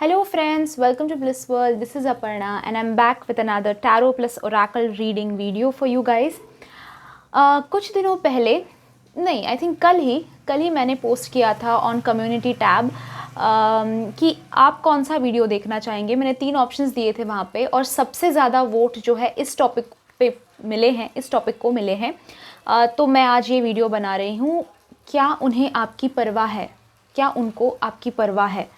Hello friends, welcome to Bliss World. This is Aparna and I'm back with another Tarot plus Oracle reading video for you guys. कुछ दिनों पहले नहीं, I think कल ही मैंने post किया था on community tab कि आप कौन सा वीडियो देखना चाहेंगे। मैंने 3 ऑप्शंस दिए थे वहाँ पे और सबसे ज़्यादा वोट जो है इस टॉपिक पे मिले हैं, इस टॉपिक को मिले हैं। तो मैं आज ये वीडियो बना रही हूँ। क्या उन्हें आपकी परवाह है? क्या उनको आपकी परवाह है?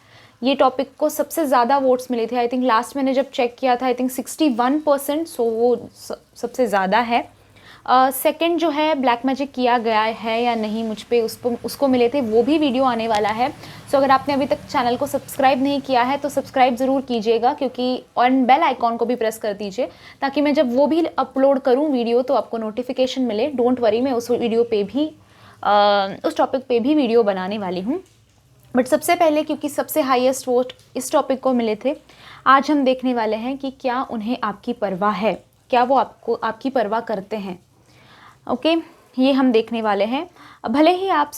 ये टॉपिक को सबसे ज़्यादा वोट्स मिले थे। आई थिंक लास्ट मैंने जब चेक किया था आई थिंक 61%, सो वो सबसे ज़्यादा है। सेकंड जो है ब्लैक मैजिक किया गया है या नहीं मुझ पे, उसको मिले थे, वो भी वीडियो आने वाला है। सो अगर आपने अभी तक चैनल को सब्सक्राइब नहीं किया है तो सब्सक्राइब ज़रूर कीजिएगा, क्योंकि और बेल आइकॉन को भी प्रेस कर दीजिए ताकि मैं जब वो भी अपलोड करूँ वीडियो तो आपको नोटिफिकेशन मिले। डोंट वरी, मैं उस वीडियो पे भी उस टॉपिक पे भी वीडियो बनाने वाली हूँ। बट सबसे पहले, क्योंकि सबसे हाईएस्ट वोट इस टॉपिक को मिले थे, आज हम देखने वाले हैं कि क्या उन्हें आपकी परवाह है, क्या वो आपकी परवाह करते हैं। ओके, ये हम देखने वाले हैं। भले ही आप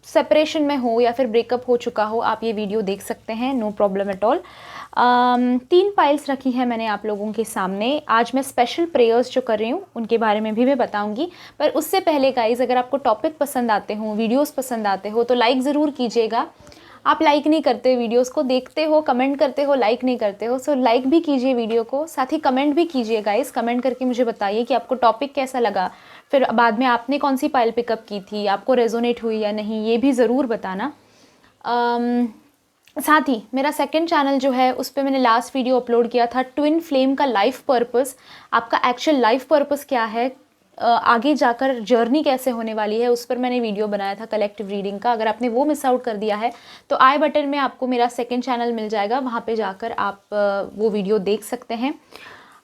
सेपरेशन में हो या फिर ब्रेकअप हो चुका हो, आप ये वीडियो देख सकते हैं, no problem at all. 3 files रखी हैं मैंने आप लोगों के सामने। आज मैं स्पेशल प्रेयर्स जो कर रही हूँ उनके बारे में भी मैं बताऊंगी। पर उससे पहले गाइज, अगर आपको टॉपिक पसंद आते हो, वीडियोस पसंद आते हो तो लाइक ज़रूर कीजिएगा। आप लाइक नहीं करते, वीडियोस को देखते हो, कमेंट करते हो, लाइक नहीं करते हो। सो लाइक भी कीजिए वीडियो को, साथ ही कमेंट भी कीजिए गाइज। कमेंट करके मुझे बताइए कि आपको टॉपिक कैसा लगा, फिर बाद में आपने कौन सी फाइल पिकअप की थी, आपको रेजोनेट हुई या नहीं, ये भी ज़रूर बताना। साथ ही मेरा सेकंड चैनल जो है उस पर मैंने लास्ट वीडियो अपलोड किया था, ट्विन फ्लेम का लाइफ पर्पस। आपका एक्चुअल लाइफ पर्पस क्या है, आगे जाकर जर्नी कैसे होने वाली है, उस पर मैंने वीडियो बनाया था कलेक्टिव रीडिंग का। अगर आपने वो मिस आउट कर दिया है तो आई बटन में आपको मेरा सेकंड चैनल मिल जाएगा, वहाँ पे जाकर आप वो वीडियो देख सकते हैं।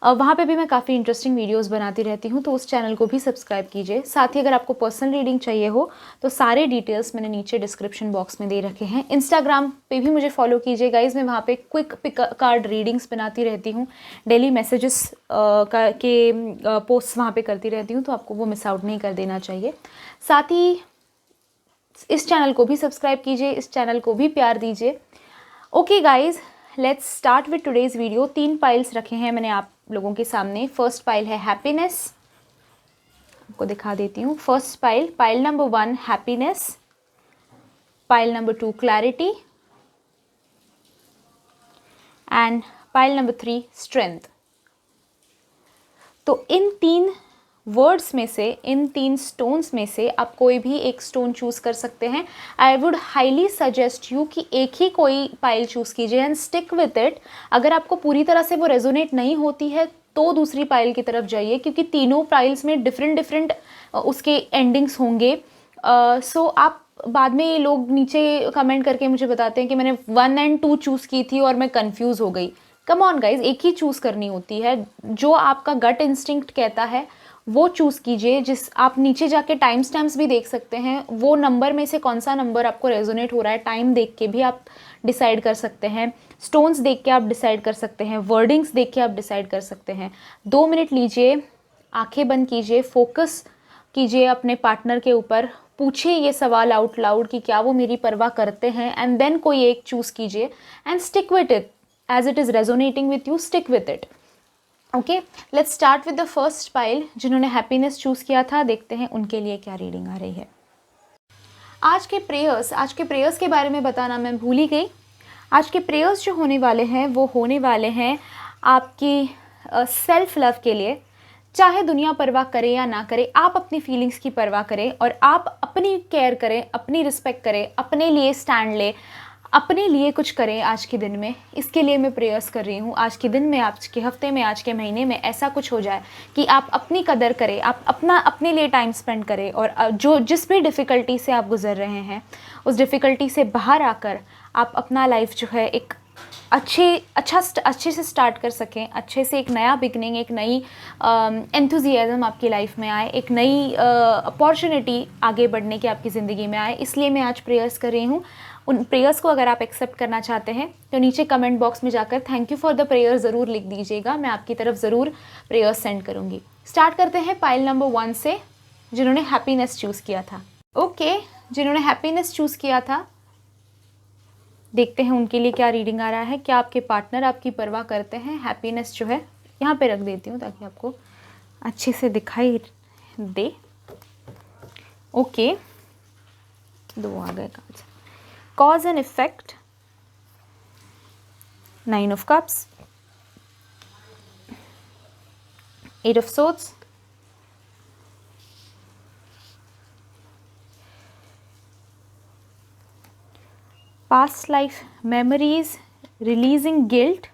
वहाँ पे भी मैं काफ़ी इंटरेस्टिंग वीडियोस बनाती रहती हूँ, तो उस चैनल को भी सब्सक्राइब कीजिए। साथ ही अगर आपको पर्सनल रीडिंग चाहिए हो तो सारे डिटेल्स मैंने नीचे डिस्क्रिप्शन बॉक्स में दे रखे हैं। इंस्टाग्राम पे भी मुझे फॉलो कीजिए गाइज, मैं वहाँ पे क्विक पिक कार्ड रीडिंग्स बनाती रहती हूँ, डेली मैसेजेस के पोस्ट वहाँ पे करती रहती हूँ, तो आपको वो मिस आउट नहीं कर देना चाहिए। साथ ही इस चैनल को भी सब्सक्राइब कीजिए, इस चैनल को भी प्यार दीजिए। Okay guys, let's start with today's video. 3 files रखे हैं मैंने आप लोगों के सामने। फर्स्ट फाइल है हैप्पीनेस, आपको दिखा देती हूँ। First file number 1 happiness, file number 2 clarity and file number 3 strength. तो इन 3 वर्ड्स में से, इन 3 स्टोन्स में से आप कोई भी एक स्टोन चूज़ कर सकते हैं। I would highly suggest you कि एक ही कोई फाइल चूज़ कीजिए एंड स्टिक विथ इट। अगर आपको पूरी तरह से वो रेजोनेट नहीं होती है तो दूसरी फाइल की तरफ जाइए, क्योंकि तीनों फाइल्स में डिफरेंट उसके एंडिंग्स होंगे। सो आप बाद में ये लोग नीचे कमेंट करके मुझे बताते हैं कि मैंने 1 और 2 चूज़ की थी और मैं कंफ्यूज हो गई। कम ऑन गाइज, एक ही चूज़ करनी होती है। जो आपका गट इंस्टिंक्ट कहता है वो चूज़ कीजिए। जिस आप नीचे जाके टाइम स्टैम्प्स भी देख सकते हैं, वो नंबर में से कौन सा नंबर आपको रेजोनेट हो रहा है, टाइम देख के भी आप डिसाइड कर सकते हैं, स्टोन्स देख के आप डिसाइड कर सकते हैं, वर्डिंग्स देख के आप डिसाइड कर सकते हैं। 2 मिनट लीजिए, आंखें बंद कीजिए, फोकस कीजिए अपने पार्टनर के ऊपर, पूछिए ये सवाल आउट लाउड कि क्या वो मेरी परवाह करते हैं, एंड देन कोई एक चूज़ कीजिए and stick with it as it is resonating with you, stick with it. Okay, let's start with the first file. जिन्होंने हैप्पीनेस चूज़ किया था, देखते हैं उनके लिए क्या रीडिंग आ रही है। आज के प्रेयर्स के बारे में बताना मैं भूल ही गई। आज के प्रेयर्स जो होने वाले हैं वो होने वाले हैं आपकी सेल्फ लव के लिए। चाहे दुनिया परवाह करे या ना करे, आप अपनी फीलिंग्स की परवाह करें और आप अपनी केयर करें, अपनी रिस्पेक्ट करें, अपने लिए स्टैंड लें, अपने लिए कुछ करें आज के दिन में। इसके लिए मैं प्रेयर्स कर रही हूँ। आज के दिन में, आज के हफ्ते में, आज के महीने में ऐसा कुछ हो जाए कि आप अपनी कदर करें, आप अपने लिए टाइम स्पेंड करें, और जिस भी डिफ़िकल्टी से आप गुजर रहे हैं उस डिफ़िकल्टी से बाहर आकर आप अपना लाइफ जो है एक अच्छे से स्टार्ट कर सकें, अच्छे से एक नया बिगनिंग, एक नई एंथुजियाज़म आपकी लाइफ में आए, एक नई अपॉर्चुनिटी आगे बढ़ने की आपकी ज़िंदगी में आए। इसलिए मैं आज प्रेयर्स कर रही हूँ। उन प्रेयर्स को अगर आप एक्सेप्ट करना चाहते हैं तो नीचे कमेंट बॉक्स में जाकर thank you for the prayer ज़रूर लिख दीजिएगा, मैं आपकी तरफ ज़रूर प्रेयर्स सेंड करूँगी। स्टार्ट करते हैं फाइल नंबर 1 से, जिन्होंने हैप्पीनेस चूज़ किया था। ओके, जिन्होंने हैप्पीनेस चूज़ किया था, देखते हैं उनके लिए क्या रीडिंग आ रहा है। क्या आपके पार्टनर आपकी परवाह करते हैं? हैप्पीनेस जो है यहाँ पे रख देती हूँ ताकि आपको अच्छे से दिखाई दे। ओके, 2 आ गए cards. Cause and effect, 9 of cups, 8 of swords, past life memories, releasing guilt,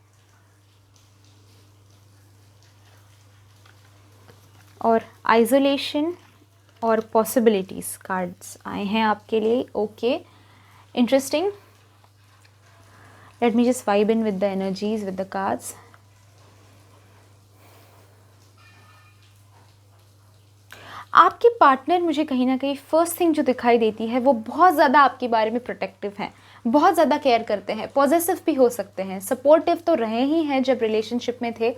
और isolation और possibilities कार्ड्स आए हैं आपके लिए। Okay, interesting. Let me just vibe in with the energies with the cards. आपके पार्टनर मुझे कहीं ना कहीं फर्स्ट थिंग जो दिखाई देती है वो बहुत ज़्यादा आपके बारे में प्रोटेक्टिव हैं, बहुत ज़्यादा केयर करते हैं, पॉजिटिव भी हो सकते हैं, सपोर्टिव तो रहे ही हैं, जब रिलेशनशिप में थे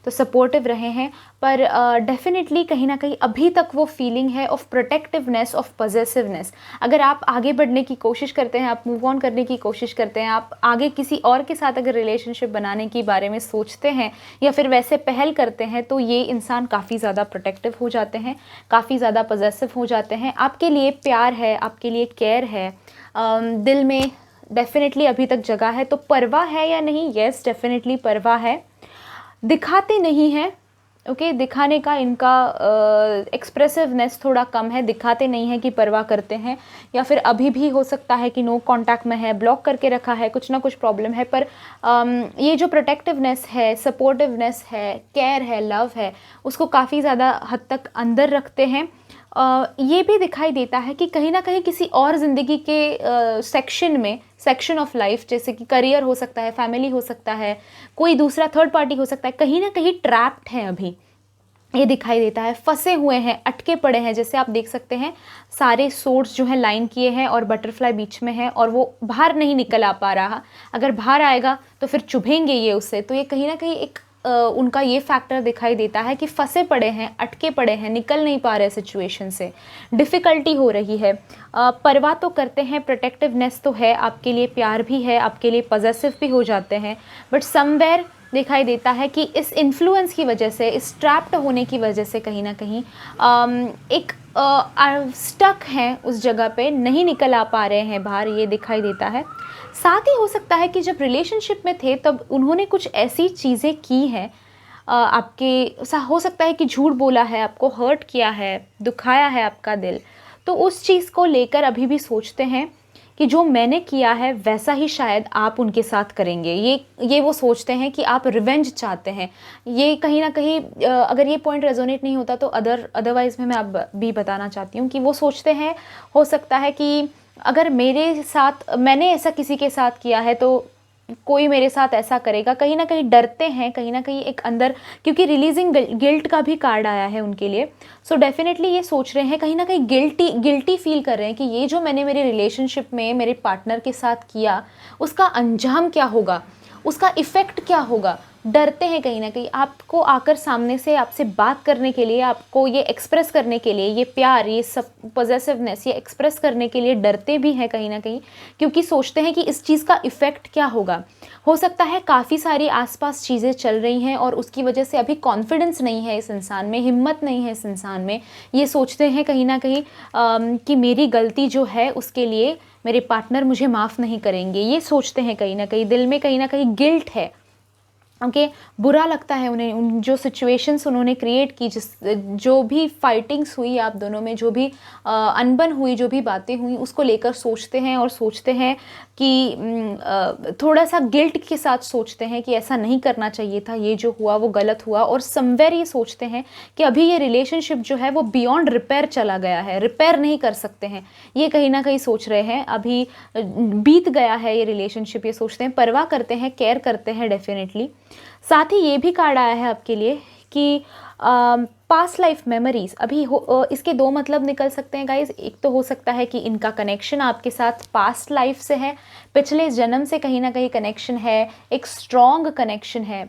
तो सपोर्टिव रहे हैं, पर डेफिनेटली कहीं ना कहीं अभी तक वो फीलिंग है ऑफ प्रोटेक्टिवनेस, ऑफ पॉजिटिवनेस। अगर आप आगे बढ़ने की कोशिश करते हैं, आप मूव ऑन करने की कोशिश करते हैं, आप आगे किसी और के साथ अगर रिलेशनशिप बनाने के बारे में सोचते हैं या फिर वैसे पहल करते हैं, तो ये इंसान काफ़ी ज़्यादा प्रोटेक्टिव हो जाते हैं, काफ़ी ज़्यादा पॉजिटिव हो जाते हैं। आपके लिए प्यार है, आपके लिए केयर है, दिल में डेफिनेटली अभी तक जगह है। तो परवाह है या नहीं? यस, डेफिनेटली परवाह है। दिखाते नहीं हैं, ओके, दिखाने का इनका एक्सप्रेसिवनेस थोड़ा कम है, दिखाते नहीं है कि परवाह करते हैं, या फिर अभी भी हो सकता है कि नो कांटेक्ट में है, ब्लॉक करके रखा है, कुछ ना कुछ प्रॉब्लम है, पर ये जो प्रोटेक्टिवनेस है, सपोर्टिवनेस है, केयर है, लव है, उसको काफ़ी ज़्यादा हद तक अंदर रखते हैं। ये भी दिखाई देता है कि कहीं ना कहीं किसी और ज़िंदगी के सेक्शन ऑफ लाइफ, जैसे कि करियर हो सकता है, फैमिली हो सकता है, कोई दूसरा थर्ड पार्टी हो सकता है, कहीं ना कहीं ट्रैप्ड हैं अभी, ये दिखाई देता है, फंसे हुए हैं, अटके पड़े हैं। जैसे आप देख सकते हैं सारे सोर्स जो हैं लाइन किए हैं और बटरफ्लाई बीच में है और वो बाहर नहीं निकल आ पा रहा। अगर बाहर आएगा तो फिर चुभेंगे ये उससे। तो ये कहीं ना कहीं एक उनका ये फैक्टर दिखाई देता है कि फंसे पड़े हैं, अटके पड़े हैं, निकल नहीं पा रहे सिचुएशन से, डिफ़िकल्टी हो रही है। परवाह तो करते हैं, प्रोटेक्टिवनेस तो है, आपके लिए प्यार भी है, आपके लिए पॉजिटिव भी हो जाते हैं, बट समवेयर दिखाई देता है कि इस इन्फ्लुएंस की वजह से, इस ट्रैप्ड होने की वजह से कहीं ना कहीं एक स्टक हैं उस जगह पे, नहीं निकल आ पा रहे हैं बाहर, ये दिखाई देता है। साथ ही हो सकता है कि जब रिलेशनशिप में थे तब उन्होंने कुछ ऐसी चीज़ें की हैं आपके, हो सकता है कि झूठ बोला है, आपको हर्ट किया है, दुखाया है आपका दिल, तो उस चीज़ को लेकर अभी भी सोचते हैं कि जो मैंने किया है वैसा ही शायद आप उनके साथ करेंगे। ये वो सोचते हैं कि आप रिवेंज चाहते हैं। ये कहीं ना कहीं अगर ये पॉइंट रेजोनेट नहीं होता तो अदरवाइज़ में मैं अब भी बताना चाहती हूँ कि वो सोचते हैं, हो सकता है कि अगर मेरे साथ, मैंने ऐसा किसी के साथ किया है तो कोई मेरे साथ ऐसा करेगा। कहीं ना कहीं डरते हैं, कहीं ना कहीं एक अंदर, क्योंकि रिलीजिंग गिल्ट का भी कार्ड आया है उनके लिए। सो डेफिनेटली ये सोच रहे हैं, कहीं ना कहीं गिल्टी फील कर रहे हैं कि ये जो मैंने मेरे रिलेशनशिप में मेरे पार्टनर के साथ किया, उसका अंजाम क्या होगा, उसका इफ़ेक्ट क्या होगा। डरते हैं कहीं ना कहीं आपको आकर सामने से आपसे बात करने के लिए, आपको ये एक्सप्रेस करने के लिए, ये प्यार, ये सब पॉजिटिवनेस, ये एक्सप्रेस करने के लिए डरते भी हैं कहीं ना कहीं, क्योंकि सोचते हैं कि इस चीज़ का इफ़ेक्ट क्या होगा। हो सकता है काफ़ी सारी आसपास चीज़ें चल रही हैं और उसकी वजह से अभी कॉन्फिडेंस नहीं है इस इंसान में, हिम्मत नहीं है इस इंसान में। ये सोचते हैं कहीं ना कहीं कि मेरी गलती जो है उसके लिए मेरे पार्टनर मुझे माफ़ नहीं करेंगे। ये सोचते हैं कहीं ना कहीं, दिल में कहीं ना कहीं गिल्ट है, ओके, बुरा लगता है उन्हें, उन जो सिचुएशंस उन्होंने क्रिएट की, जो भी फाइटिंग्स हुई आप दोनों में, जो भी अनबन हुई, जो भी बातें हुई, उसको लेकर सोचते हैं और सोचते हैं कि थोड़ा सा गिल्ट के साथ सोचते हैं कि ऐसा नहीं करना चाहिए था, ये जो हुआ वो गलत हुआ। और समवेयर ये सोचते हैं कि अभी ये रिलेशनशिप जो है वो बियॉन्ड रिपेयर चला गया है, रिपेयर नहीं कर सकते हैं, ये कहीं ना कहीं सोच रहे हैं। अभी बीत गया है ये रिलेशनशिप, ये सोचते हैं, परवाह करते हैं, केयर करते हैं डेफिनेटली। साथ ही ये भी कार्ड आया है आपके लिए कि पास्ट लाइफ मेमोरीज अभी इसके 2 मतलब निकल सकते हैं गाइज। एक तो हो सकता है कि इनका कनेक्शन आपके साथ पास्ट लाइफ से है, पिछले जन्म से कहीं ना कहीं कनेक्शन है, एक स्ट्रॉन्ग कनेक्शन है,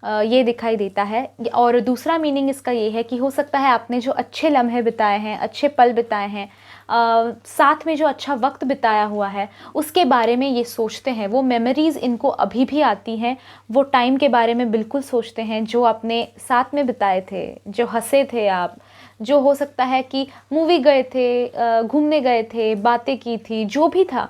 ये दिखाई देता है। और दूसरा मीनिंग इसका ये है कि हो सकता है आपने जो अच्छे लम्हे बिताए हैं, अच्छे पल बिताए हैं, साथ में जो अच्छा वक्त बिताया हुआ है उसके बारे में ये सोचते हैं। वो मेमोरीज़ इनको अभी भी आती हैं, वो टाइम के बारे में बिल्कुल सोचते हैं जो आपने साथ में बिताए थे, जो हंसे थे आप, जो हो सकता है कि मूवी गए थे, घूमने गए थे, बातें की थी, जो भी था,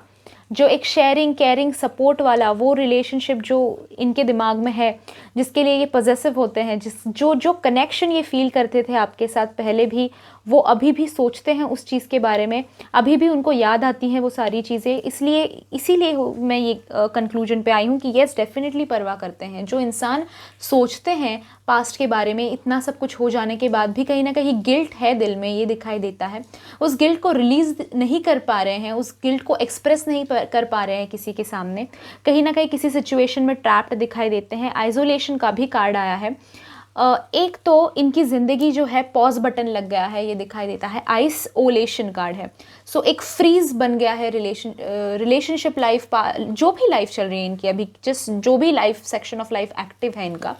जो एक शेयरिंग केयरिंग सपोर्ट वाला वो रिलेशनशिप जो इनके दिमाग में है, जिसके लिए ये पॉजेसिव होते हैं, जो जो कनेक्शन ये फील करते थे आपके साथ पहले भी, वो अभी भी सोचते हैं उस चीज़ के बारे में, अभी भी उनको याद आती हैं वो सारी चीज़ें। इसीलिए मैं ये कंक्लूजन पे आई हूँ कि येस डेफिनेटली परवाह करते हैं। जो इंसान सोचते हैं पास्ट के बारे में, इतना सब कुछ हो जाने के बाद भी कहीं ना कहीं गिल्ट है दिल में, ये दिखाई देता है। उस गिल्ट को रिलीज़ नहीं कर पा रहे हैं, उस गिल्ट को एक्सप्रेस नहीं कर पा रहे हैं किसी के सामने, कहीं ना कहीं किसी सिचुएशन में ट्रैप्ड दिखाई देते हैं। आइसोलेशन का भी कार्ड आया है। एक तो इनकी ज़िंदगी जो है पॉज बटन लग गया है, ये दिखाई देता है। आइसोलेशन कार्ड है। सो एक फ्रीज बन गया है रिलेशनशिप लाइफ, जो भी लाइफ चल रही है इनकी अभी, जो भी life section of life active है इनका,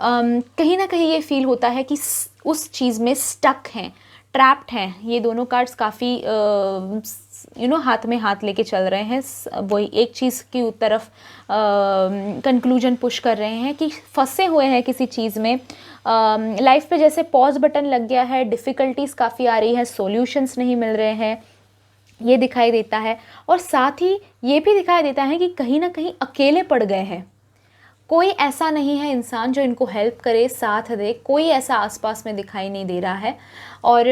कहीं ना कहीं ये फील होता है कि उस चीज़ में स्टक हैं, ट्रैप्ड हैं। ये दोनों कार्ड्स काफ़ी हाथ में हाथ लेके चल रहे हैं, वही एक चीज़ की तरफ कंक्लूजन पुश कर रहे हैं कि फंसे हुए हैं किसी चीज़ में। लाइफ पे जैसे पॉज बटन लग गया है, डिफ़िकल्टीज़ काफ़ी आ रही है, सॉल्यूशंस नहीं मिल रहे हैं, ये दिखाई देता है। और साथ ही ये भी दिखाई देता है कि कहीं ना कहीं अकेले पड़ गए हैं। कोई ऐसा नहीं है इंसान जो इनको हेल्प करे, साथ दे, कोई ऐसा आसपास में दिखाई नहीं दे रहा है। और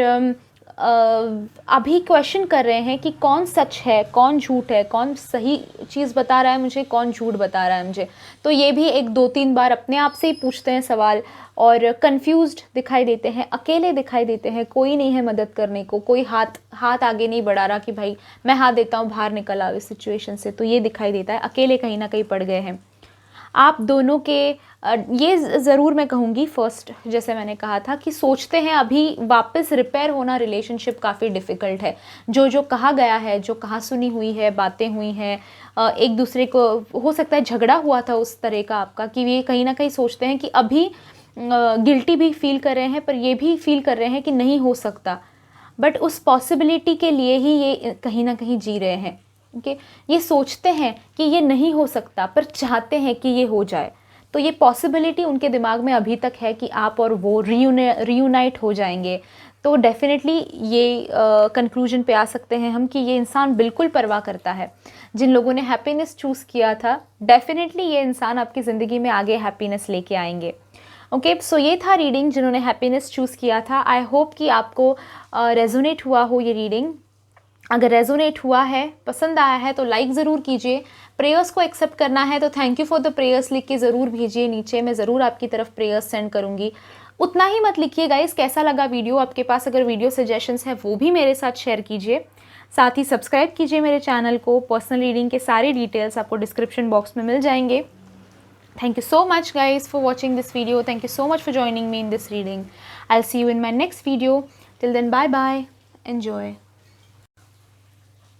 अभी क्वेश्चन कर रहे हैं कि कौन सच है, कौन झूठ है, कौन सही चीज़ बता रहा है मुझे, कौन झूठ बता रहा है मुझे। तो ये भी एक 2-3 बार अपने आप से ही पूछते हैं सवाल, और कंफ्यूज्ड दिखाई देते हैं, अकेले दिखाई देते हैं। कोई नहीं है मदद करने को, कोई हाथ आगे नहीं बढ़ा रहा कि भाई मैं हाथ देता हूँ, बाहर निकल आओ इस सिचुएशन से। तो ये दिखाई देता है, अकेले कहीं ना कहीं पड़ गए हैं आप दोनों के। ये ज़रूर मैं कहूँगी फर्स्ट, जैसे मैंने कहा था कि सोचते हैं अभी वापस रिपेयर होना रिलेशनशिप काफ़ी डिफ़िकल्ट है। जो कहा गया है, जो कहा सुनी हुई है, बातें हुई हैं, एक दूसरे को हो सकता है झगड़ा हुआ था उस तरह का आपका, कि ये कहीं ना कहीं सोचते हैं कि अभी गिल्टी भी फील कर रहे हैं, पर ये भी फील कर रहे हैं कि नहीं हो सकता, बट उस पॉसिबिलिटी के लिए ही ये कहीं ना कहीं जी रहे हैं। ओके, ये सोचते हैं कि ये नहीं हो सकता, पर चाहते हैं कि ये हो जाए। तो ये पॉसिबिलिटी उनके दिमाग में अभी तक है कि आप और वो रियूनाइट हो जाएंगे। तो डेफिनेटली ये कंक्लूजन पे आ सकते हैं हम कि ये इंसान बिल्कुल परवाह करता है। जिन लोगों ने हैप्पीनेस चूज़ किया था, डेफिनेटली ये इंसान आपकी ज़िंदगी में आगे हैप्पीनेस लेके आएंगे। ओके, सो ये था रीडिंग जिन्होंने हैप्पीनेस चूज़ किया था। आई होप कि आपको रेजोनेट हुआ हो ये रीडिंग। अगर रेजोनेट हुआ है, पसंद आया है, तो लाइक ज़रूर कीजिए। प्रेयर्स को एक्सेप्ट करना है तो thank you for the prayers लिख के ज़रूर भेजिए नीचे, मैं ज़रूर आपकी तरफ प्रेयर्स सेंड करूँगी। उतना ही मत लिखिए गाइस, कैसा लगा वीडियो, आपके पास अगर वीडियो सजेशंस है वो भी मेरे साथ शेयर कीजिए। साथ ही सब्सक्राइब कीजिए मेरे चैनल को। पर्सनल रीडिंग के सारे डिटेल्स आपको डिस्क्रिप्शन बॉक्स में मिल जाएंगे। Thank you so much guys for watching this video. Thank you so much for joining me in this reading. I'll see you in my next video. Till then, bye bye. Enjoy.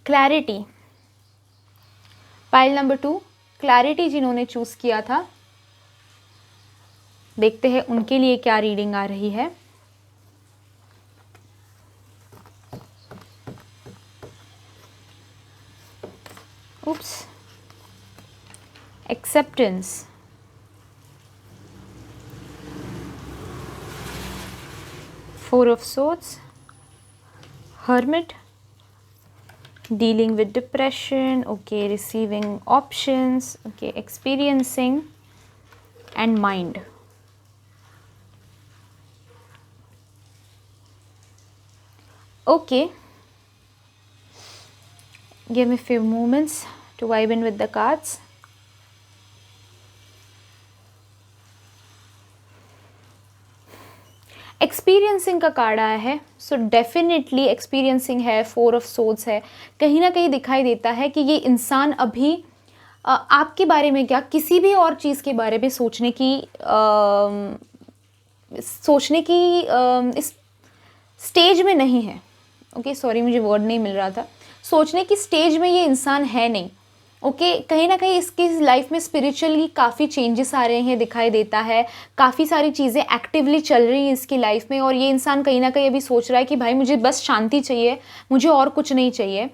Clarity. Pile number 2. Clarity जिन्होंने choose किया था, देखते हैं उनके लिए क्या reading आ रही है। Oops. Acceptance. Four of Swords, Hermit, dealing with depression, okay, receiving options, okay, experiencing, and mind. Okay, give me a few moments to vibe in with the cards. Experiencing का कार्ड आया है, so definitely experiencing है, 4 of swords है। कहीं ना कहीं दिखाई देता है कि ये इंसान अभी आपके बारे में क्या, किसी भी और चीज़ के बारे में सोचने की इस स्टेज में नहीं है। ओके, सॉरी मुझे वर्ड नहीं मिल रहा था। सोचने की स्टेज में ये इंसान है नहीं। ओके कहीं ना कहीं इसकी लाइफ में स्पिरिचुअली काफ़ी चेंजेस आ रहे हैं, दिखाई देता है, काफ़ी सारी चीज़ें एक्टिवली चल रही हैं इसकी लाइफ में, और ये इंसान कहीं ना कहीं अभी सोच रहा है कि भाई मुझे बस शांति चाहिए, मुझे और कुछ नहीं चाहिए।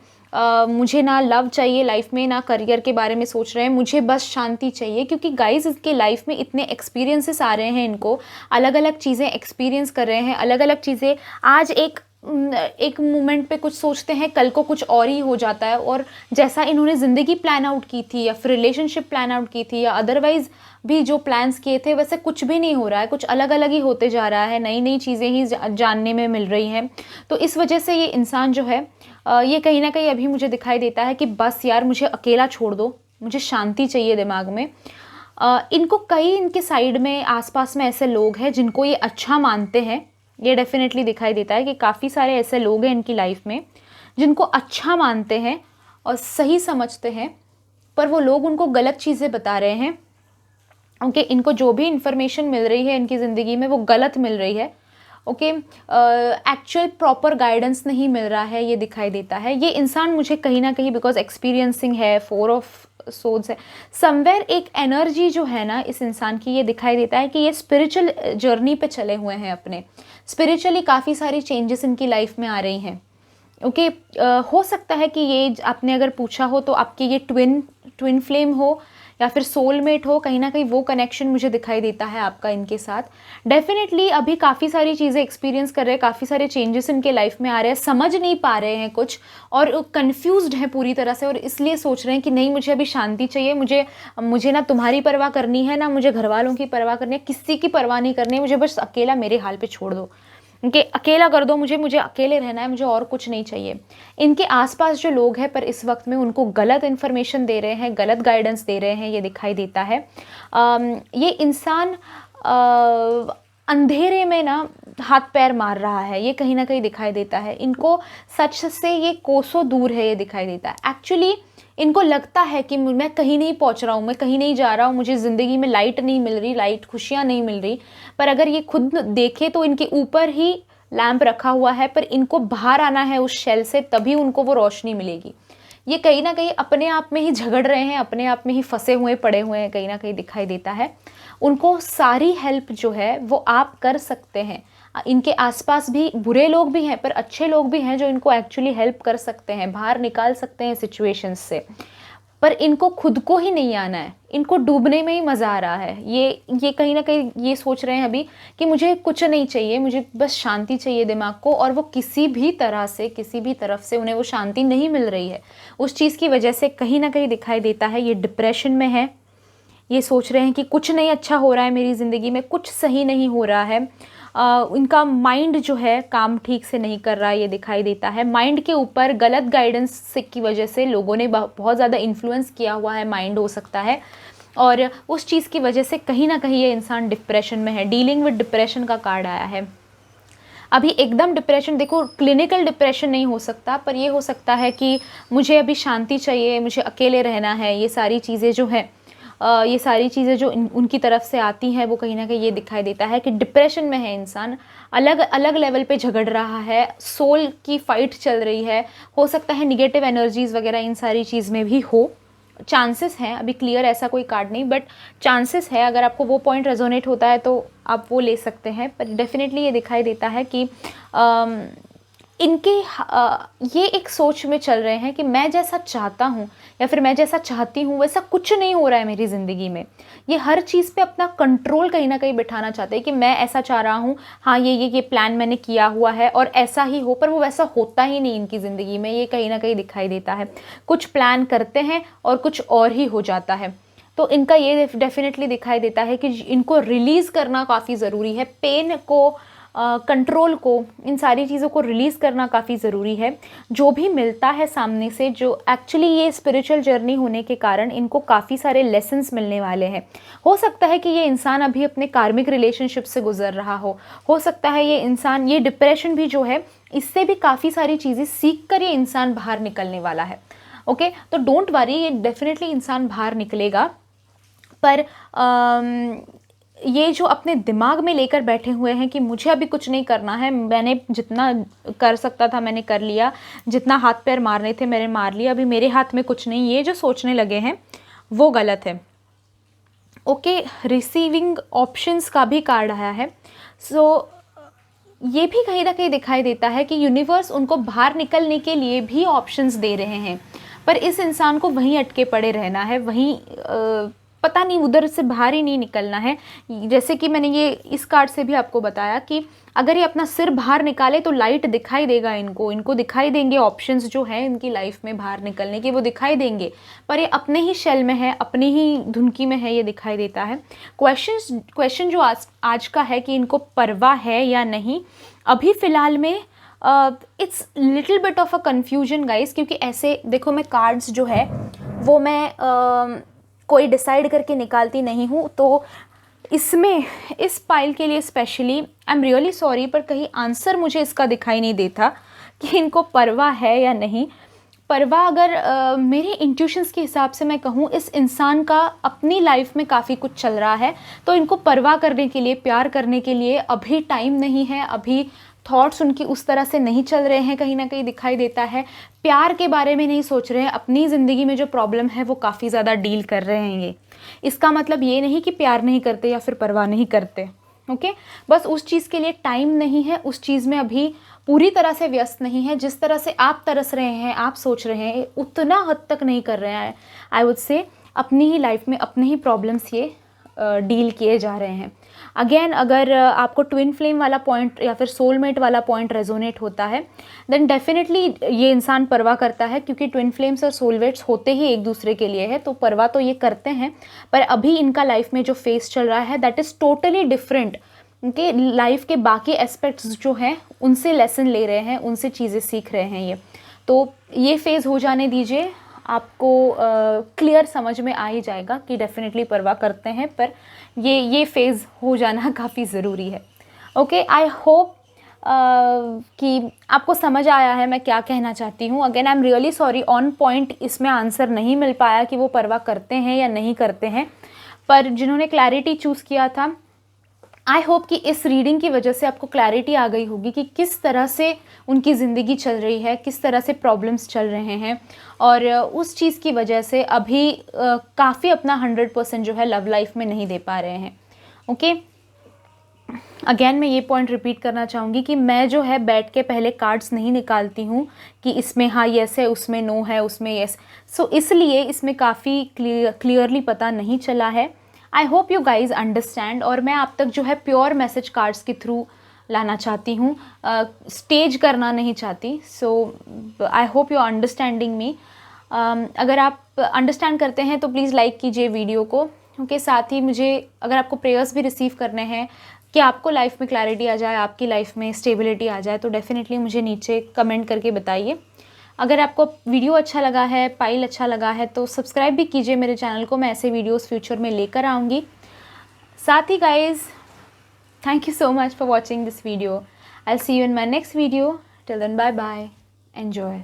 मुझे ना लव चाहिए लाइफ में, ना करियर के बारे में सोच रहे हैं, मुझे बस शांति चाहिए। क्योंकि गाइस इसके लाइफ में इतने एक्सपीरियंसेस आ रहे हैं, इनको अलग अलग चीज़ें एक्सपीरियंस कर रहे हैं, अलग अलग चीज़ें। आज एक मोमेंट पे कुछ सोचते हैं, कल को कुछ और ही हो जाता है, और जैसा इन्होंने ज़िंदगी प्लान आउट की थी या फिर रिलेशनशिप प्लान आउट की थी या अदरवाइज़ भी जो प्लान्स किए थे, वैसे कुछ भी नहीं हो रहा है, कुछ अलग अलग ही होते जा रहा है, नई नई चीज़ें ही जानने में मिल रही हैं। तो इस वजह से ये इंसान जो है ये कहीं ना कहीं अभी मुझे दिखाई देता है कि बस यार मुझे अकेला छोड़ दो, मुझे शांति चाहिए दिमाग में। इनको कई इनके साइड में आसपास में ऐसे लोग हैं जिनको ये अच्छा मानते हैं। ये डेफिनेटली दिखाई देता है कि काफ़ी सारे ऐसे लोग हैं इनकी लाइफ में जिनको अच्छा मानते हैं और सही समझते हैं, पर वो लोग उनको गलत चीज़ें बता रहे हैं। ओके इनको जो भी इंफॉर्मेशन मिल रही है इनकी ज़िंदगी में वो गलत मिल रही है। ओके एक्चुअल प्रॉपर गाइडेंस नहीं मिल रहा है, ये दिखाई देता है। ये इंसान मुझे कहीं ना कहीं बिकॉज एक्सपीरियंसिंग है, 4 ऑफ सोर्स है, समवेयर एक एनर्जी जो है ना इस इंसान की, ये दिखाई देता है कि ये स्पिरिचुअल जर्नी पे चले हुए हैं अपने। स्पिरिचुअली काफ़ी सारी चेंजेस इनकी लाइफ में आ रही हैं। ओके हो सकता है कि ये आपने अगर पूछा हो तो आपके ये ट्विन फ्लेम हो या फिर सोलमेट हो, कहीं ना कहीं वो कनेक्शन मुझे दिखाई देता है आपका इनके साथ। डेफिनेटली अभी काफ़ी सारी चीज़ें एक्सपीरियंस कर रहे हैं, काफ़ी सारे चेंजेस इनके लाइफ में आ रहे हैं, समझ नहीं पा रहे हैं कुछ और कंफ्यूज्ड हैं पूरी तरह से, और इसलिए सोच रहे हैं कि नहीं मुझे अभी शांति चाहिए, मुझे ना तुम्हारी परवाह करनी है, ना मुझे घर वालों की परवाह करनी है, किसी की परवाह नहीं करनी है, मुझे बस अकेला मेरे हाल पे छोड़ दो, इनके अकेला कर दो, मुझे अकेले रहना है, मुझे और कुछ नहीं चाहिए। इनके आसपास जो लोग हैं पर इस वक्त में उनको गलत इन्फॉर्मेशन दे रहे हैं, गलत गाइडेंस दे रहे हैं, ये दिखाई देता है। ये इंसान अंधेरे में ना हाथ पैर मार रहा है, ये कहीं ना कहीं दिखाई देता है। इनको सच से ये कोसों दूर है, ये दिखाई देता है। एक्चुअली इनको लगता है कि मैं कहीं नहीं पहुंच रहा हूँ, मैं कहीं नहीं जा रहा हूँ, मुझे ज़िंदगी में लाइट नहीं मिल रही, लाइट खुशियाँ नहीं मिल रही। पर अगर ये खुद देखे तो इनके ऊपर ही लैंप रखा हुआ है, पर इनको बाहर आना है उस शेल से, तभी उनको वो रोशनी मिलेगी। ये कहीं ना कहीं अपने आप में ही झगड़ रहे हैं, अपने आप में ही फंसे हुए पड़े हुए हैं, कहीं ना कहीं दिखाई देता है। उनको सारी हेल्प जो है वो आप कर सकते हैं। इनके आसपास भी बुरे लोग भी हैं पर अच्छे लोग भी हैं जो इनको एक्चुअली हेल्प कर सकते हैं, बाहर निकाल सकते हैं सिचुएशंस से। पर इनको खुद को ही नहीं आना है, इनको डूबने में ही मज़ा आ रहा है। ये कहीं ना कहीं ये सोच रहे हैं अभी कि मुझे कुछ नहीं चाहिए, मुझे बस शांति चाहिए दिमाग को, और वो किसी भी तरह से किसी भी तरफ से उन्हें वो शांति नहीं मिल रही है। उस चीज़ की वजह से कहीं ना कहीं दिखाई देता है ये डिप्रेशन में है। ये सोच रहे हैं कि कुछ नहीं अच्छा हो रहा है मेरी ज़िंदगी में, कुछ सही नहीं हो रहा है। इनका माइंड जो है काम ठीक से नहीं कर रहा है, ये दिखाई देता है। माइंड के ऊपर गलत गाइडेंस की वजह से लोगों ने बहुत ज़्यादा इन्फ्लुएंस किया हुआ है, माइंड हो सकता है, और उस चीज़ की वजह से कहीं ना कहीं ये इंसान डिप्रेशन में है। डीलिंग विद डिप्रेशन का कार्ड आया है। अभी एकदम डिप्रेशन, देखो क्लिनिकल डिप्रेशन नहीं हो सकता, पर ये हो सकता है कि मुझे अभी शांति चाहिए, मुझे अकेले रहना है, ये सारी चीज़ें जो हैं ये सारी चीज़ें जो उनकी तरफ से आती हैं वो कहीं ना कहीं ये दिखाई देता है कि डिप्रेशन में है इंसान, अलग अलग लेवल पे झगड़ रहा है, सोल की फाइट चल रही है। हो सकता है निगेटिव एनर्जीज़ वगैरह इन सारी चीज़ में भी हो, चांसेस हैं। अभी क्लियर ऐसा कोई कार्ड नहीं, बट चांसेस है। अगर आपको वो पॉइंट रेजोनेट होता है तो आप वो ले सकते हैं। पर डेफिनेटली ये दिखाई देता है कि इनके ये एक सोच में चल रहे हैं कि मैं जैसा चाहता हूँ या फिर मैं जैसा चाहती हूँ वैसा कुछ नहीं हो रहा है मेरी ज़िंदगी में। ये हर चीज़ पे अपना कंट्रोल कहीं ना कहीं बिठाना चाहते हैं कि मैं ऐसा चाह रहा हूँ, हाँ ये प्लान मैंने किया हुआ है और ऐसा ही हो, पर वो वैसा होता ही नहीं इनकी ज़िंदगी में। ये कहीं ना कहीं दिखाई देता है, कुछ प्लान करते हैं और कुछ और ही हो जाता है। तो इनका ये डेफिनेटली दिखाई देता है कि इनको रिलीज़ करना काफ़ी ज़रूरी है, पेन को, कंट्रोल को, इन सारी चीज़ों को रिलीज़ करना काफ़ी ज़रूरी है। जो भी मिलता है सामने से, जो एक्चुअली ये स्पिरिचुअल जर्नी होने के कारण इनको काफ़ी सारे लेसन्स मिलने वाले हैं। हो सकता है कि ये इंसान अभी अपने कार्मिक रिलेशनशिप से गुजर रहा हो सकता है ये इंसान, ये डिप्रेशन भी जो है इससे भी काफ़ी सारी चीज़ें सीख कर ये इंसान बाहर निकलने वाला है। ओके, तो डोंट वरी, ये डेफिनेटली इंसान बाहर निकलेगा। पर ये जो अपने दिमाग में लेकर बैठे हुए हैं कि मुझे अभी कुछ नहीं करना है, मैंने जितना कर सकता था मैंने कर लिया, जितना हाथ पैर मारने थे मैंने मार लिया, अभी मेरे हाथ में कुछ नहीं, ये जो सोचने लगे हैं वो गलत है। ओके, रिसीविंग ऑप्शंस का भी कार्ड आया है। सो ये भी कहीं ना कहीं दिखाई देता है कि यूनिवर्स उनको बाहर निकलने के लिए भी ऑप्शंस दे रहे हैं, पर इस इंसान को वहीं अटके पड़े रहना है, वहीं पता नहीं उधर से बाहर ही नहीं निकलना है। जैसे कि मैंने ये इस कार्ड से भी आपको बताया कि अगर ये अपना सिर बाहर निकाले तो लाइट दिखाई देगा, इनको दिखाई देंगे ऑप्शंस जो हैं इनकी लाइफ में बाहर निकलने के, वो दिखाई देंगे, पर ये अपने ही शेल में है, अपनी ही धुनकी में है, ये दिखाई देता है। क्वेश्चन जो आज का है कि इनको परवाह है या नहीं, अभी फ़िलहाल में it's little bit of a confusion guys, क्योंकि ऐसे देखो मैं कार्ड्स जो है वो मैं कोई डिसाइड करके निकालती नहीं हूँ, तो इसमें इस पाइल के लिए specially I am really sorry, पर कहीं आंसर मुझे इसका दिखाई नहीं देता कि इनको परवाह है या नहीं। परवाह अगर मेरे इंट्यूशंस के हिसाब से मैं कहूँ, इस इंसान का अपनी लाइफ में काफ़ी कुछ चल रहा है, तो इनको परवाह करने के लिए, प्यार करने के लिए अभी टाइम नहीं है, अभी थॉट्स उनकी उस तरह से नहीं चल रहे हैं, कहीं ना कहीं दिखाई देता है प्यार के बारे में नहीं सोच रहे हैं, अपनी ज़िंदगी में जो प्रॉब्लम है वो काफ़ी ज़्यादा डील कर रहे हैं। ये इसका मतलब ये नहीं कि प्यार नहीं करते या फिर परवाह नहीं करते, ओके, बस उस चीज़ के लिए टाइम नहीं है, उस चीज़ में अभी पूरी तरह से व्यस्त नहीं है। जिस तरह से आप तरस रहे हैं, आप सोच रहे हैं, उतना हद तक नहीं कर रहे हैं। आई वुड से अपनी ही लाइफ में अपने ही प्रॉब्लम्स ये डील किए जा रहे हैं। अगेन, अगर आपको ट्विन फ्लेम वाला पॉइंट या फिर सोलमेट वाला पॉइंट रेजोनेट होता है, देन डेफिनेटली ये इंसान परवाह करता है, क्योंकि ट्विन फ्लेम्स और सोलमेट्स होते ही एक दूसरे के लिए है, तो परवाह तो ये करते हैं। पर अभी इनका लाइफ में जो फेस चल रहा है दैट इज़ टोटली डिफरेंट। उनके लाइफ के बाकी एस्पेक्ट्स जो हैं उनसे लेसन ले रहे हैं, उनसे चीज़ें सीख रहे हैं ये। तो ये फेज़ हो जाने दीजिए, आपको क्लियर समझ में आ ही जाएगा कि डेफिनेटली परवाह करते हैं, पर ये फेज़ हो जाना काफ़ी ज़रूरी है। ओके, आई होप कि आपको समझ आया है मैं क्या कहना चाहती हूँ। Again I am really sorry, on point इसमें आंसर नहीं मिल पाया कि वो परवाह करते हैं या नहीं करते हैं, पर जिन्होंने क्लैरिटी चूज़ किया था, आई होप कि इस रीडिंग की वजह से आपको क्लैरिटी आ गई होगी कि किस तरह से उनकी ज़िंदगी चल रही है, किस तरह से प्रॉब्लम्स चल रहे हैं, और उस चीज़ की वजह से अभी काफ़ी अपना 100% जो है लव लाइफ में नहीं दे पा रहे हैं। ओके, अगेन मैं ये पॉइंट रिपीट करना चाहूँगी कि मैं जो है बैठ के पहले कार्ड्स नहीं निकालती हूँ कि इसमें हाँ येस है, उसमें नो है, उसमें येस, सो इसलिए इसमें काफ़ी क्लियरली पता नहीं चला है। I hope you guys understand, और मैं आप तक जो है प्योर मैसेज कार्ड्स के थ्रू लाना चाहती हूँ, स्टेज करना नहीं चाहती। So I hope you understanding me. अगर आप अंडरस्टैंड करते हैं तो प्लीज़ लाइक कीजिए वीडियो को, क्योंकि साथ ही मुझे अगर आपको प्रेयर्स भी रिसीव करने हैं कि आपको लाइफ में क्लैरिटी आ जाए, आपकी लाइफ में स्टेबिलिटी आ जाए, तो डेफिनेटली मुझे नीचे कमेंट करके बताइए। अगर आपको वीडियो अच्छा लगा है, पाइल अच्छा लगा है, तो सब्सक्राइब भी कीजिए मेरे चैनल को, मैं ऐसे वीडियोस फ्यूचर में लेकर आऊँगी। साथ ही guys, thank you so much for watching this video. I will see you in my next video. Till then bye bye, enjoy.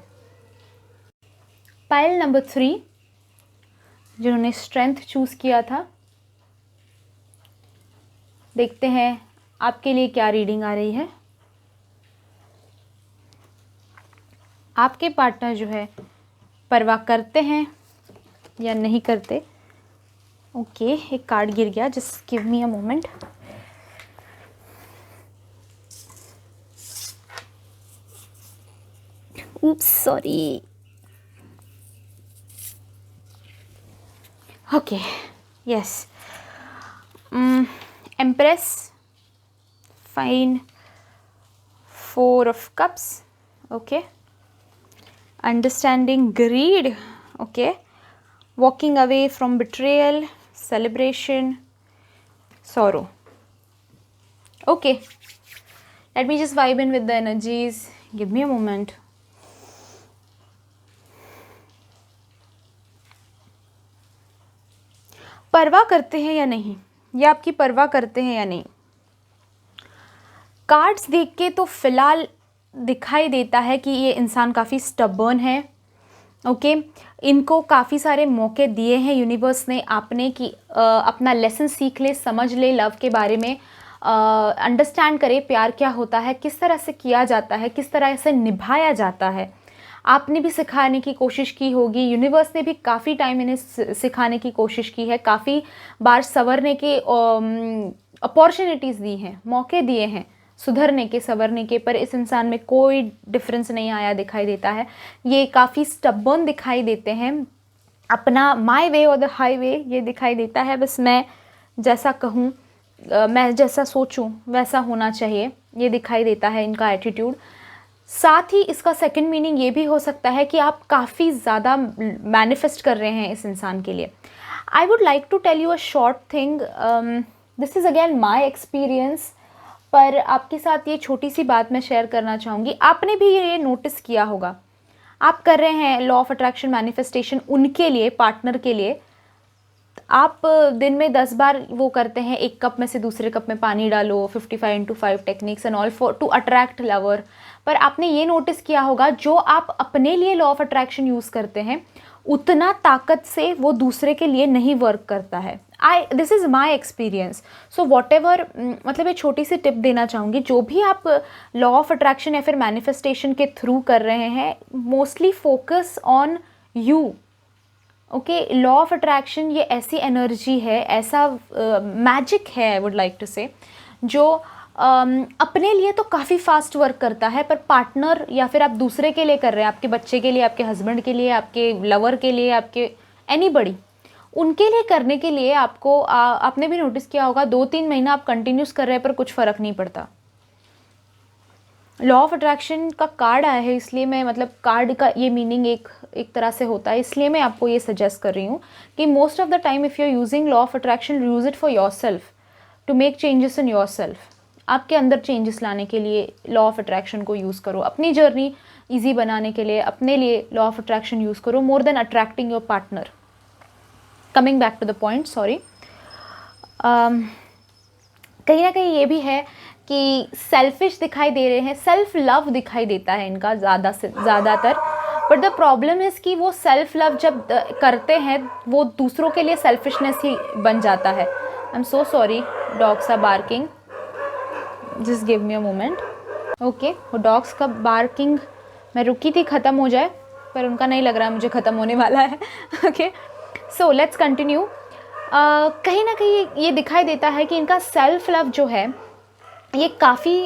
Pile number 3, जिन्होंने स्ट्रेंथ चूज़ किया था, देखते हैं आपके लिए क्या रीडिंग आ रही है। आपके पार्टनर जो है परवाह करते हैं या नहीं करते। ओके, एक कार्ड गिर गया, just give me a moment. Oops, sorry. Okay, yes. Empress, fine. 4 of Cups, okay. Understanding, greed, okay. Walking away from betrayal, celebration, sorrow. Okay, let me just vibe in with the energies. Give me a moment. परवाह करते हैं या नहीं, या आपकी परवाह करते हैं या नहीं। कार्ड्स देख के तो फिलहाल दिखाई देता है कि ये इंसान काफ़ी स्टबर्न है। ओके, इनको काफ़ी सारे मौके दिए हैं यूनिवर्स ने, आपने कि अपना लेसन सीख ले, समझ ले लव के बारे में, अंडरस्टैंड करे प्यार क्या होता है, किस तरह से किया जाता है, किस तरह से निभाया जाता है। आपने भी सिखाने की कोशिश की होगी, यूनिवर्स ने भी काफ़ी टाइम इन्हें सिखाने की कोशिश की है, काफ़ी बार संवरने के अपॉर्चुनिटीज़ दी हैं, मौके दिए हैं सुधरने के, संवरने के, पर इस इंसान में कोई डिफरेंस नहीं आया दिखाई देता है। ये काफ़ी स्टबर्न दिखाई देते हैं, अपना माय वे और द हाईवे ये दिखाई देता है, बस मैं जैसा कहूँ, मैं जैसा सोचूं वैसा होना चाहिए, ये दिखाई देता है इनका एटीट्यूड। साथ ही इसका सेकंड मीनिंग ये भी हो सकता है कि आप काफ़ी ज़्यादा मैनिफेस्ट कर रहे हैं इस इंसान के लिए। I would like to tell you a short thing, this is again my experience, पर आपके साथ ये छोटी सी बात मैं शेयर करना चाहूँगी। आपने भी ये नोटिस किया होगा, आप कर रहे हैं लॉ ऑफ अट्रैक्शन मैनिफेस्टेशन उनके लिए, पार्टनर के लिए, आप दिन में 10 बार वो करते हैं, एक कप में से दूसरे कप में पानी डालो, 55x5 techniques and all for to attract lover. पर आपने ये नोटिस किया होगा, जो आप अपने लिए लॉ ऑफ अट्रैक्शन यूज़ करते हैं उतना ताकत से वो दूसरे के लिए नहीं वर्क करता है। This is my experience. So what ever, मतलब ये छोटी सी टिप देना चाहूँगी, जो भी आप लॉ ऑफ अट्रैक्शन या फिर मैनिफेस्टेशन के थ्रू कर रहे हैं, mostly focus on you. Okay, law of attraction ये ऐसी एनर्जी है, ऐसा मैजिक है, आई वुड लाइक टू से, जो अपने लिए तो काफ़ी फास्ट वर्क करता है, पर पार्टनर या फिर आप दूसरे के लिए कर रहे हैं, आपके बच्चे के लिए, आपके हस्बैंड के लिए, आपके लवर के लिए, आपके एनीबडी, उनके लिए करने के लिए आपको आपने भी नोटिस किया होगा 2-3 महीना आप कंटिन्यूस कर रहे हैं पर कुछ फ़र्क नहीं पड़ता। लॉ ऑफ अट्रैक्शन का कार्ड आया है, इसलिए मैं, मतलब कार्ड का ये मीनिंग एक तरह से होता है, इसलिए मैं आपको ये सजेस्ट कर रही हूँ कि most of the time if you are using law of attraction, use it for yourself, to make changes in yourself. आपके अंदर चेंजेस लाने के लिए लॉ ऑफ अट्रैक्शन को यूज़ करो, अपनी जर्नी ईजी बनाने के लिए अपने लिए लॉ ऑफ अट्रैक्शन यूज़ करो, more than attracting your partner. Coming back to the point, sorry, कहीं ना कहीं ये भी है कि सेल्फिश दिखाई दे रहे हैं, सेल्फ लव दिखाई देता है इनका ज़्यादा से ज़्यादातर, बट द प्रॉब्लम इज़ कि वो सेल्फ लव जब करते हैं वो दूसरों के लिए सेल्फिशनेस ही बन जाता है। I am so sorry, dogs are barking, just give me a moment. Okay, वो डॉग्स का बार्किंग मैं रुकी थी ख़त्म हो जाए, पर उनका नहीं लग रहा है मुझे ख़त्म होने वाला है। Okay, so let's continue. कहीं ना कहीं ये दिखाई देता है कि इनका सेल्फ लव जो है ये काफ़ी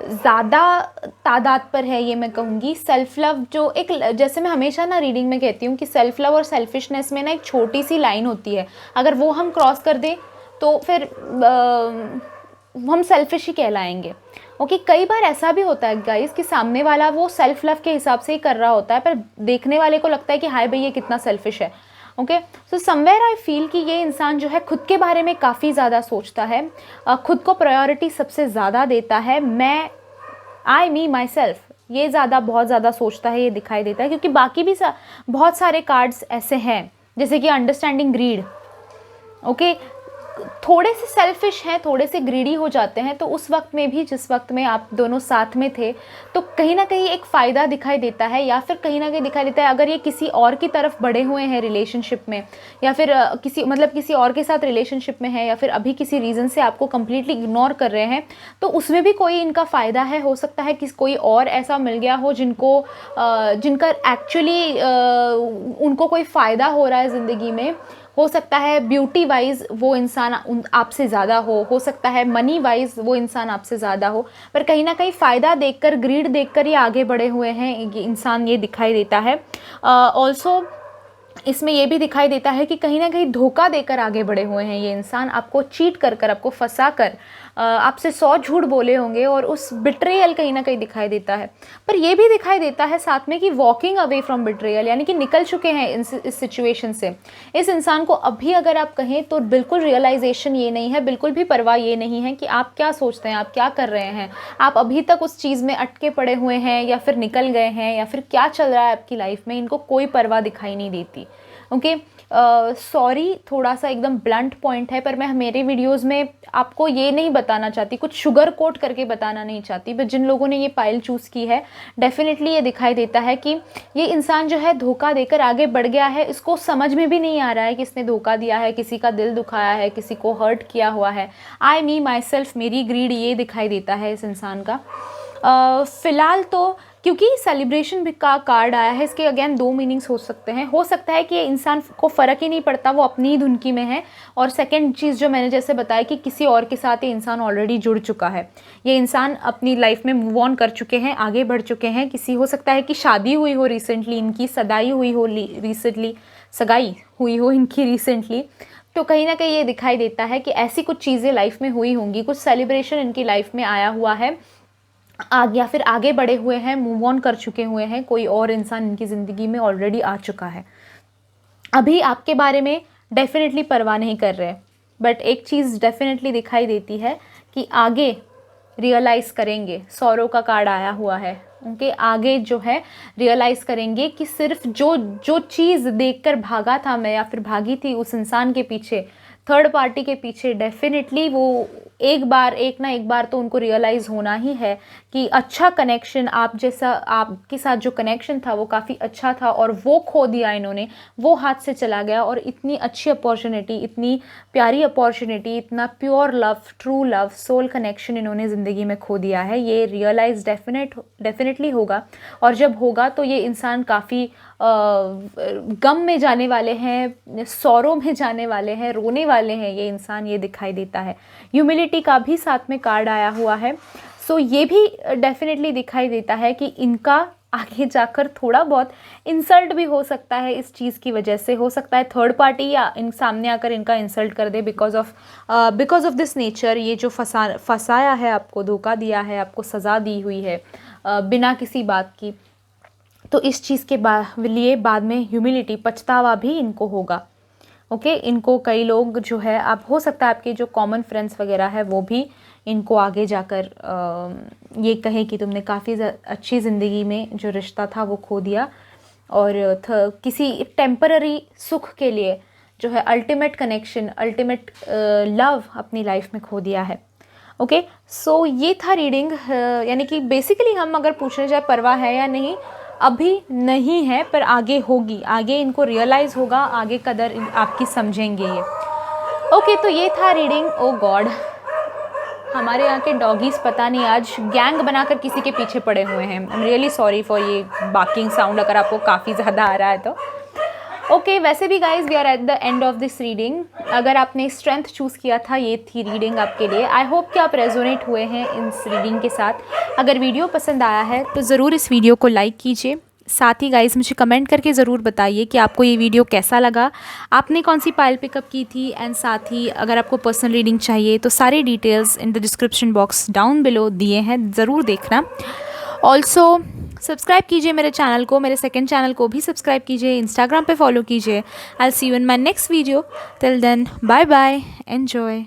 ज़्यादा तादाद पर है, ये मैं कहूँगी। सेल्फ लव जो एक, जैसे मैं हमेशा ना रीडिंग में कहती हूँ कि सेल्फ लव और सेल्फिशनेस में ना एक छोटी सी लाइन होती है, अगर वो हम क्रॉस कर दें तो फिर हम सेल्फिश ही कहलाएंगे। ओके, कई बार ऐसा भी होता है गाइस कि सामने वाला वो सेल्फ लव के हिसाब से ही कर रहा होता है, पर देखने वाले को लगता है कि हाय भाई ये कितना सेल्फिश है। Okay, so somewhere I feel कि ये इंसान जो है खुद के बारे में काफ़ी ज़्यादा सोचता है, खुद को प्रायोरिटी सबसे ज़्यादा देता है, मैं, आई मी माई सेल्फ, ये ज़्यादा, बहुत ज़्यादा सोचता है, ये दिखाई देता है। क्योंकि बाकी भी बहुत सारे कार्ड्स ऐसे हैं, जैसे कि अंडरस्टैंडिंग ग्रीड। ओके, थोड़े से सेल्फिश हैं, थोड़े से ग्रीडी हो जाते हैं, तो उस वक्त में भी, जिस वक्त में आप दोनों साथ में थे, तो कहीं ना कहीं एक फ़ायदा दिखाई देता है, या फिर कहीं ना कहीं दिखाई देता है अगर ये किसी और की तरफ बढ़े हुए हैं रिलेशनशिप में, या फिर किसी और के साथ रिलेशनशिप में है, या फिर अभी किसी रीज़न से आपको कम्प्लीटली इग्नोर कर रहे हैं, तो उसमें भी कोई इनका फ़ायदा है। हो सकता है कि कोई और ऐसा मिल गया हो जिनका एक्चुअली उनको कोई फ़ायदा हो रहा है ज़िंदगी में। हो सकता है ब्यूटी वाइज वो इंसान आपसे ज़्यादा हो सकता है मनी वाइज वो इंसान आपसे ज़्यादा हो, पर कहीं ना कहीं फ़ायदा देखकर, ग्रीड देखकर ये आगे बढ़े हुए हैं ये इंसान, ये दिखाई देता है। ऑल्सो इसमें ये भी दिखाई देता है कि कहीं ना कहीं धोखा देकर आगे बढ़े हुए हैं ये इंसान, आपको चीट कर आपको फंसा कर आपसे 100 झूठ बोले होंगे, और उस बिट्रेयल कहीं ना कहीं दिखाई देता है। पर ये भी दिखाई देता है साथ में कि वॉकिंग अवे फ्रॉम बिट्रेयल, यानी कि निकल चुके हैं इस सिचुएशन से। इस इंसान को अभी अगर आप कहें तो बिल्कुल रियलाइजेशन ये नहीं है, बिल्कुल भी परवाह ये नहीं है कि आप क्या सोचते हैं, आप क्या कर रहे हैं, आप अभी तक उस चीज़ में अटके पड़े हुए हैं या फिर निकल गए हैं, या फिर क्या चल रहा है आपकी लाइफ में, इनको कोई परवाह दिखाई नहीं देती। ओके, सॉरी, थोड़ा सा एकदम ब्लंट पॉइंट है, पर मैं मेरे वीडियोस में आपको ये नहीं बताना चाहती, कुछ शुगर कोट करके बताना नहीं चाहती, बट जिन लोगों ने ये पायल चूज़ की है डेफिनेटली ये दिखाई देता है कि ये इंसान जो है धोखा देकर आगे बढ़ गया है। इसको समझ में भी नहीं आ रहा है कि इसने धोखा दिया है, किसी का दिल दुखाया है, किसी को हर्ट किया हुआ है। आई मी माई सेल्फ, मेरी ग्रीड, ये दिखाई देता है इस इंसान का। फ़िलहाल तो क्योंकि सेलिब्रेशन का कार्ड आया है, इसके अगेन 2 मीनिंग्स हो सकते हैं। हो सकता है कि ये इंसान को फ़र्क ही नहीं पड़ता, वो अपनी ही धुनकी में है। और सेकंड चीज़ जो मैंने जैसे बताया कि किसी और के साथ ये इंसान ऑलरेडी जुड़ चुका है, ये इंसान अपनी लाइफ में मूव ऑन कर चुके हैं, आगे बढ़ चुके हैं। किसी हो सकता है कि शादी हुई हो रिसेंटली इनकी, सगाई हुई हो इनकी रिसेंटली, तो कहीं ना कहीं ये दिखाई देता है कि ऐसी कुछ चीज़ें लाइफ में हुई होंगी, कुछ सेलिब्रेशन इनकी लाइफ में आया हुआ है, या फिर आगे बढ़े हुए हैं, मूव ऑन कर चुके हुए हैं, कोई और इंसान इनकी ज़िंदगी में ऑलरेडी आ चुका है। अभी आपके बारे में डेफिनेटली परवाह नहीं कर रहे, बट एक चीज़ डेफिनेटली दिखाई देती है कि आगे रियलाइज़ करेंगे। सौरव का कार्ड आया हुआ है, उनके आगे जो है रियलाइज़ करेंगे कि सिर्फ जो चीज़ देखकर भागा था मैं, या फिर भागी थी उस इंसान के पीछे, थर्ड पार्टी के पीछे, डेफिनेटली वो एक ना एक बार तो उनको रियलाइज़ होना ही है कि अच्छा कनेक्शन, आपके साथ जो कनेक्शन था वो काफ़ी अच्छा था, और वो खो दिया इन्होंने, वो हाथ से चला गया। और इतनी अच्छी अपॉर्चुनिटी, इतनी प्यारी अपॉर्चुनिटी, इतना pure love, true love, soul connection इन्होंने ज़िंदगी में खो दिया है। ये रियलाइज़ डेफिनेटली होगा, और जब होगा तो ये इंसान काफ़ी गम में जाने वाले हैं, सौरों में जाने वाले हैं, रोने वाले हैं ये इंसान, ये दिखाई देता है। ह्यूमिलिटी का भी साथ में कार्ड आया हुआ है, सो ये भी डेफिनेटली दिखाई देता है कि इनका आगे जाकर थोड़ा बहुत इंसल्ट भी हो सकता है इस चीज़ की वजह से। हो सकता है थर्ड पार्टी या इन सामने आकर इनका इंसल्ट कर दे बिकॉज ऑफ दिस नेचर। ये जो फंसाया है, आपको धोखा दिया है, आपको सज़ा दी हुई है बिना किसी बात की, तो इस चीज़ के लिए बाद में ह्यूमिलिटी, पछतावा भी इनको होगा। ओके, इनको कई लोग जो है, आप हो सकता है आपके जो कॉमन फ्रेंड्स वगैरह है वो भी इनको आगे जाकर ये कहे कि तुमने काफ़ी अच्छी ज़िंदगी में जो रिश्ता था वो खो दिया, और किसी टेम्पररी सुख के लिए जो है अल्टीमेट कनेक्शन, अल्टीमेट लव अपनी लाइफ में खो दिया है। ओके, सो ये था रीडिंग। यानी कि बेसिकली हम अगर पूछने जाए परवाह है या नहीं, अभी नहीं है, पर आगे होगी, आगे इनको रियलाइज़ होगा, आगे कदर आपकी समझेंगे ये। ओके, तो ये था रीडिंग। ओ गॉड, हमारे यहाँ के डॉगीज़ पता नहीं आज गैंग बनाकर किसी के पीछे पड़े हुए हैं। I am really sorry for ये बाकिंग साउंड अगर आपको काफ़ी ज़्यादा आ रहा है तो। ओके, वैसे भी guys we are at the end of this reading. अगर आपने स्ट्रेंथ चूज़ किया था, ये थी रीडिंग आपके लिए। आई होप कि आप रेजोनेट हुए हैं इस रीडिंग के साथ। अगर वीडियो पसंद आया है तो ज़रूर इस वीडियो को लाइक कीजिए। साथ ही गाइज मुझे कमेंट करके ज़रूर बताइए कि आपको ये वीडियो कैसा लगा, आपने कौन सी पायल पिकअप की थी। एंड साथ ही अगर आपको पर्सनल रीडिंग चाहिए तो सारे details in the description box down below दिए हैं, ज़रूर देखना। ऑल्सो सब्सक्राइब कीजिए मेरे चैनल को, मेरे सेकंड चैनल को भी सब्सक्राइब कीजिए, इंस्टाग्राम पे फॉलो कीजिए। I will see you in my next video. Till then, bye bye, enjoy.